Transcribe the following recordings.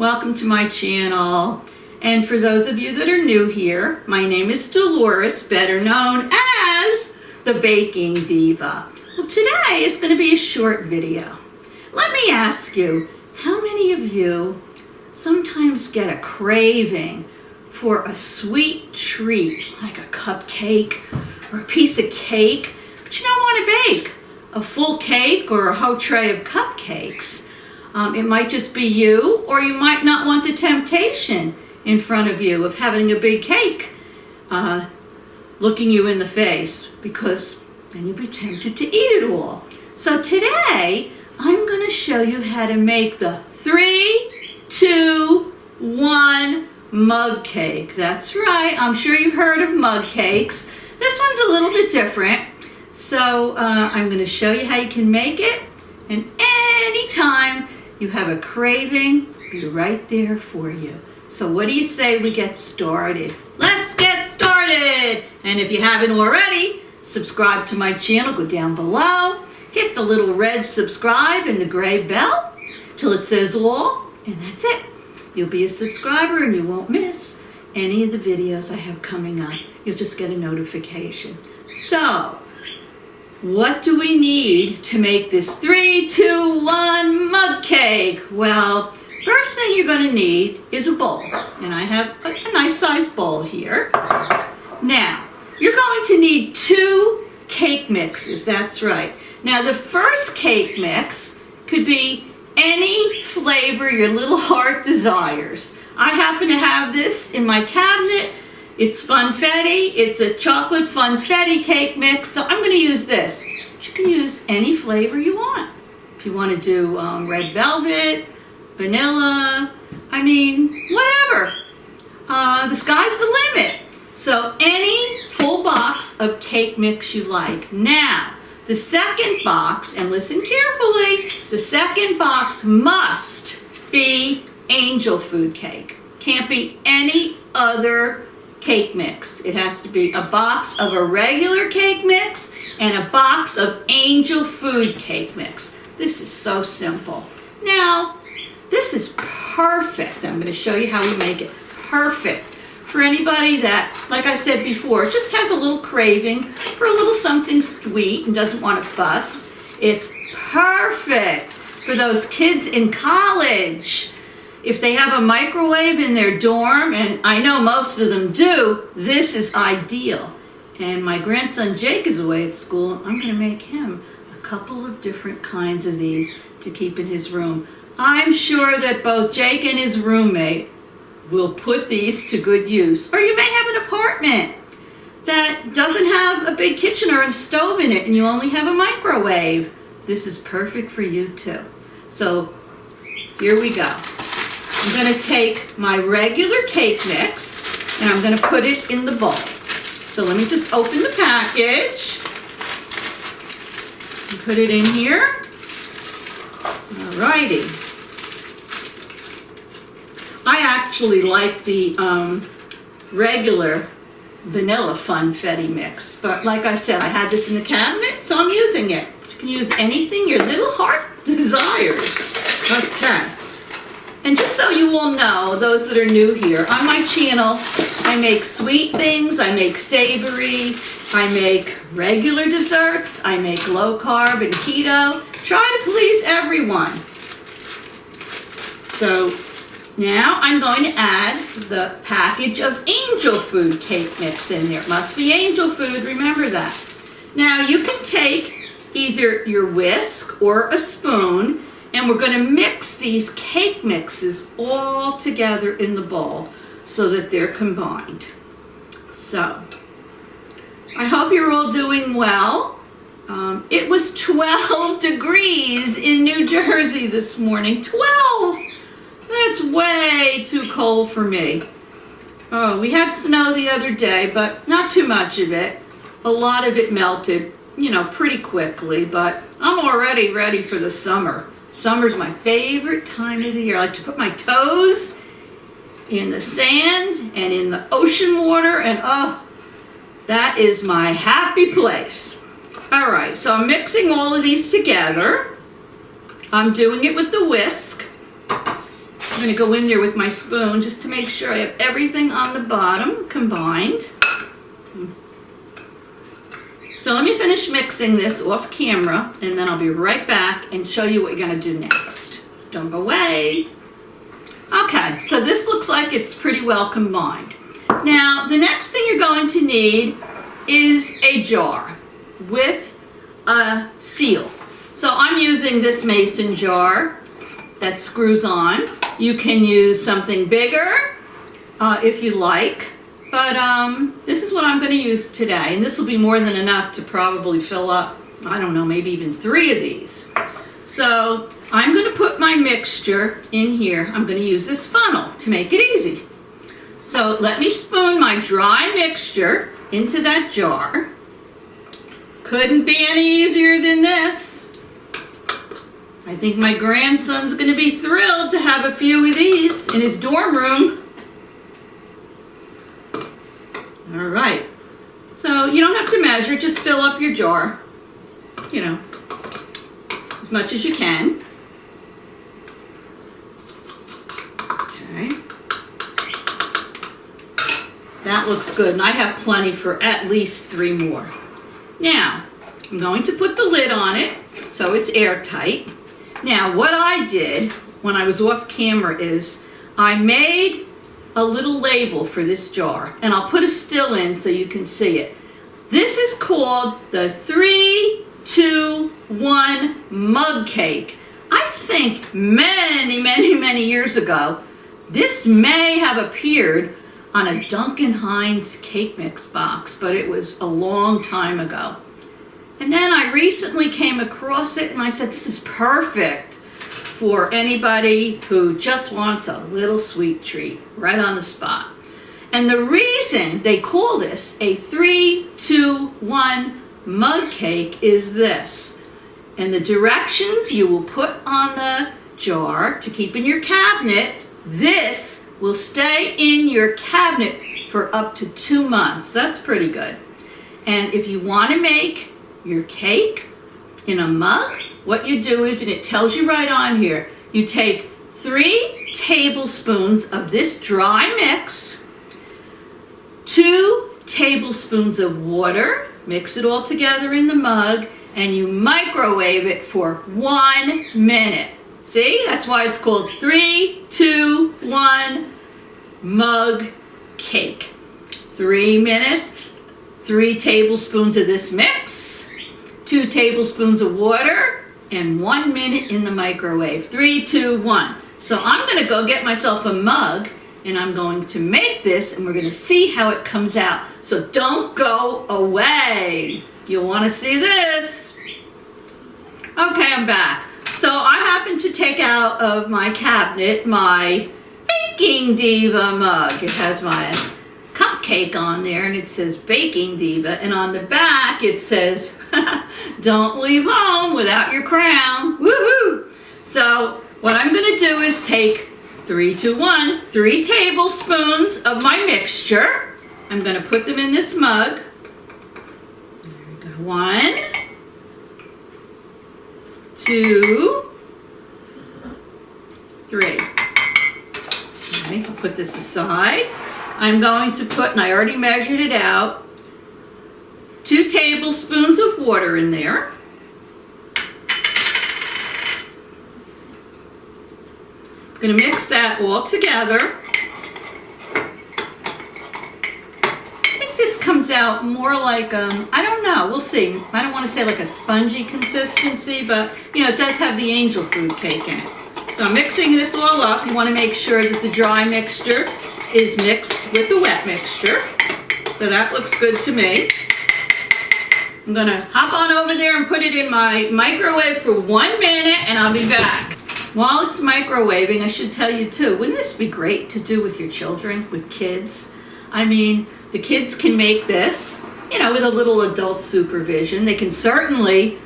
Welcome to my channel. And for those of you that are new here, my name is Dolores, better known as the Baking Diva. Well, today is going to be a short video. Let me ask you, how many of you sometimes get a craving for a sweet treat, like a cupcake or a piece of cake, but you don't want to bake a full cake or a whole tray of cupcakes? It might just be you, or you might not want the temptation in front of you of having a big cake looking you in the face, because then you'll be tempted to eat it all. So today, I'm going to show you how to make the 3, 2, 1 mug cake. That's right, I'm sure you've heard of mug cakes. This one's a little bit different. So I'm going to show you how you can make it, and anytime you have a craving, be right there for you. So what do you say we get started? Let's get started! And if you haven't already, subscribe to my channel, go down below, hit the little red subscribe and the gray bell till it says all, and that's it. You'll be a subscriber and you won't miss any of the videos I have coming up. You'll just get a notification. So, what do we need to make this 3, 2, 1 mug cake? Well, first thing you're going to need is a bowl. And I have a nice sized bowl here. Now, you're going to need 2 cake mixes. That's right. Now, the first cake mix could be any flavor your little heart desires. I happen to have this in my cabinet. It's funfetti. It's a chocolate funfetti cake mix, so I'm going to use this. But you can use any flavor you want. If you want to do red velvet, vanilla, I mean, whatever. The sky's the limit. So any full box of cake mix you like. Now, the second box, and listen carefully, the second box must be angel food cake. Can't be any other cake mix. It has to be a box of a regular cake mix and a box of angel food cake mix. This is so simple. Now, this is perfect. I'm going to show you how we make it. Perfect for anybody that, like I said before, just has a little craving for a little something sweet and doesn't want to fuss. It's perfect for those kids in college. If they have a microwave in their dorm, and I know most of them do, this is ideal. And my grandson Jake is away at school. I'm going to make him a couple of different kinds of these to keep in his room. I'm sure that both Jake and his roommate will put these to good use. Or you may have an apartment that doesn't have a big kitchen or a stove in it and you only have a microwave. This is perfect for you too. So here we go. I'm going to take my regular cake mix and I'm going to put it in the bowl. So let me just open the package and put it in here. Alrighty. I actually like the regular vanilla funfetti mix, but like I said, I had this in the cabinet, so I'm using it. You can use anything your little heart desires. Okay. And just so you all know, those that are new here, on my channel, I make sweet things, I make savory, I make regular desserts, I make low carb and keto. Try to please everyone. So now I'm going to add the package of angel food cake mix in there. It must be angel food, remember that. Now you can take either your whisk or a spoon, and we're going to mix these cake mixes all together in the bowl so that they're combined. So, I hope you're all doing well. It was 12 degrees in New Jersey this morning. 12! That's way too cold for me. Oh, we had snow the other day, but not too much of it. A lot of it melted, you know, pretty quickly, but I'm already ready for the summer. Summer's my favorite time of the year. I like to put my toes in the sand and in the ocean water, and oh, that is my happy place. All right, so I'm mixing all of these together. I'm doing it with the whisk. I'm going to go in there with my spoon just to make sure I have everything on the bottom combined. So let me finish mixing this off camera, and then I'll be right back and show you what you're going to do next. Don't go away. Okay, so this looks like it's pretty well combined. Now, the next thing you're going to need is a jar with a seal. So I'm using this mason jar that screws on. You can use something bigger if you like, but this is what I'm going to use today, and this will be more than enough to probably fill up, I don't know, maybe even 3 of these. So I'm going to put my mixture in here. I'm going to use this funnel to make it easy. So let me spoon my dry mixture into that jar. Couldn't be any easier than this. I think my grandson's going to be thrilled to have a few of these in his dorm room. All right. So you don't have to measure, just fill up your jar, you know, as much as you can. Okay. That looks good, and I have plenty for at least 3 more. Now, I'm going to put the lid on it so it's airtight. Now, what I did when I was off camera is I made a little label for this jar, and I'll put a still in so you can see it. This is called the 3, 2, 1 mug cake. I think many years ago, this may have appeared on a Duncan Hines cake mix box, but it was a long time ago. And then I recently came across it and I said, this is perfect for anybody who just wants a little sweet treat right on the spot. And the reason they call this a 3, 2, 1 mug cake is this. And the directions you will put on the jar to keep in your cabinet, this will stay in your cabinet for up to 2 months. That's pretty good. And if you want to make your cake in a mug, what you do is, and it tells you right on here, you take 3 tablespoons of this dry mix, 2 tablespoons of water, mix it all together in the mug, and you microwave it for 1 minute. See, that's why it's called 3, 2, 1 mug cake. 3 minutes, 3 tablespoons of this mix, 2 tablespoons of water, and 1 minute in the microwave. 3, 2, 1. So I'm going to go get myself a mug, and I'm going to make this, and we're going to see how it comes out. So don't go away. You'll want to see this. Okay, I'm back. So I happened to take out of my cabinet my Baking Diva mug. It has my cupcake on there, and it says Baking Diva, and on the back it says, don't leave home without your crown. Woohoo! So what I'm going to do is take 3, 2, 1, 3 tablespoons of my mixture. I'm going to put them in this mug. There we go. 1, 2, 3. Okay, I'll put this aside. I'm going to put, and I already measured it out, 2 tablespoons of water in there. I'm going to mix that all together. I think this comes out more like, I don't know, we'll see. I don't want to say like a spongy consistency, but, you know, it does have the angel food cake in it. So I'm mixing this all up. You want to make sure that the dry mixture is mixed with the wet mixture. So that looks good to me. I'm going to hop on over there and put it in my microwave for 1 minute, and I'll be back. While it's microwaving, I should tell you too, wouldn't this be great to do with your children, with kids? I mean, the kids can make this, you know, with a little adult supervision. They can certainly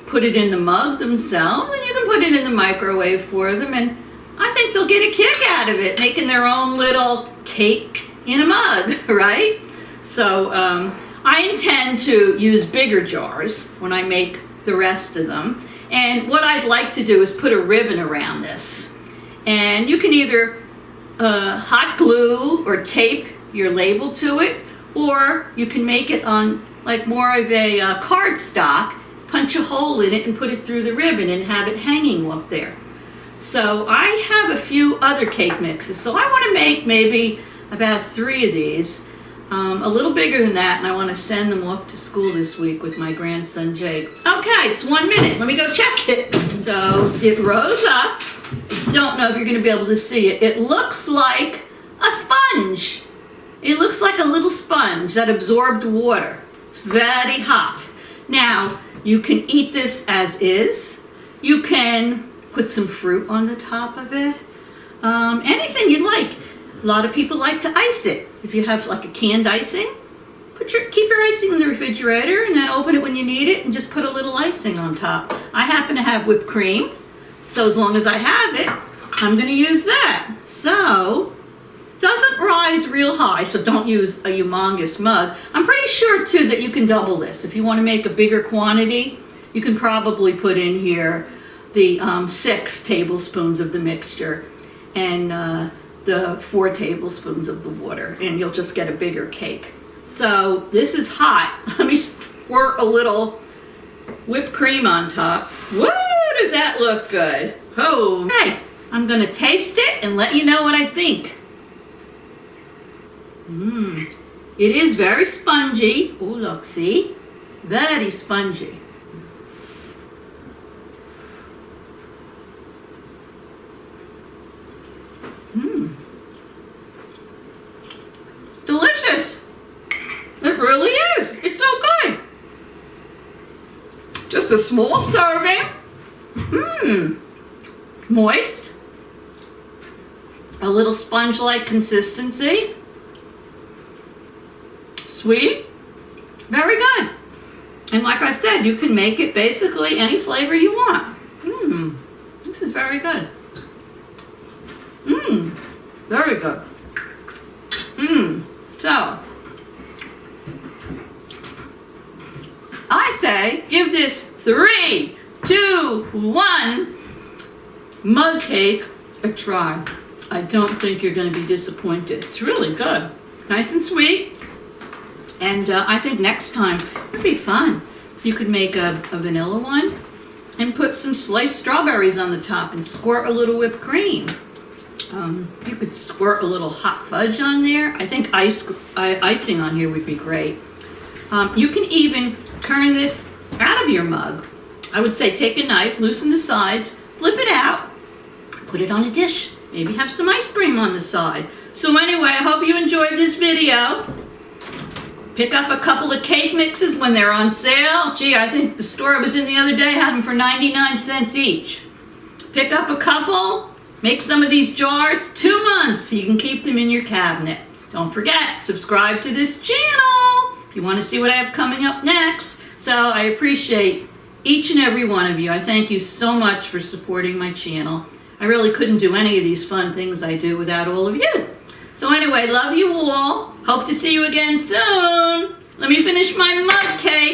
put it in the mug themselves, and you can put it in the microwave for them, and I think they'll get a kick out of it, making their own little cake in a mug, right? So I intend to use bigger jars when I make the rest of them, and what I'd like to do is put a ribbon around this, And you can either hot glue or tape your label to it, or you can make it on like more of a cardstock, punch a hole in it and put it through the ribbon and have it hanging up there. So I have a few other cake mixes, so I want to make maybe about 3 of these, a little bigger than that, and I want to send them off to school this week with my grandson Jake. Okay, it's 1 minute. Let me go check it. So it rose up. Don't know if you're going to be able to see it. It looks like a sponge. It looks like a little sponge that absorbed water. It's very hot. Now, you can eat this as is. You can put some fruit on the top of it. Anything you'd like. A lot of people like to ice it. If you have like a canned icing, keep your icing in the refrigerator and then open it when you need it and just put a little icing on top. I happen to have whipped cream, so as long as I have it, I'm going to use that. So, doesn't rise real high, so don't use a humongous mug. I'm pretty sure too that you can double this. If you want to make a bigger quantity, you can probably put in here the 6 tablespoons of the mixture and the 4 tablespoons of the water, and you'll just get a bigger cake. So this is hot. Let me squirt a little whipped cream on top. Woo, does that look good? Oh, okay. I'm gonna taste it and let you know what I think. It is very spongy. Oh, look, see? Very spongy. Delicious. It really is. It's so good. Just a small serving. Moist. A little sponge-like consistency. Sweet. Very good. And like I said, you can make it basically any flavor you want. This is very good. Very good. So, I say give this 3, 2, 1 mug cake a try. I don't think you're going to be disappointed. It's really good. Nice and sweet. And I think next time it'd be fun. You could make a vanilla one and put some sliced strawberries on the top and squirt a little whipped cream. You could squirt a little hot fudge on there. I think icing on here would be great. You can even turn this out of your mug. I would say take a knife, loosen the sides, flip it out, put it on a dish. Maybe have some ice cream on the side. So anyway, I hope you enjoyed this video. Pick up a couple of cake mixes when they're on sale. Gee, I think the store I was in the other day had them for 99 cents each. Pick up a couple. Make some of these jars 2 months so you can keep them in your cabinet. Don't forget, subscribe to this channel if you want to see what I have coming up next. So I appreciate each and every one of you. I thank you so much for supporting my channel. I really couldn't do any of these fun things I do without all of you. So anyway, love you all. Hope to see you again soon. Let me finish my mug cake.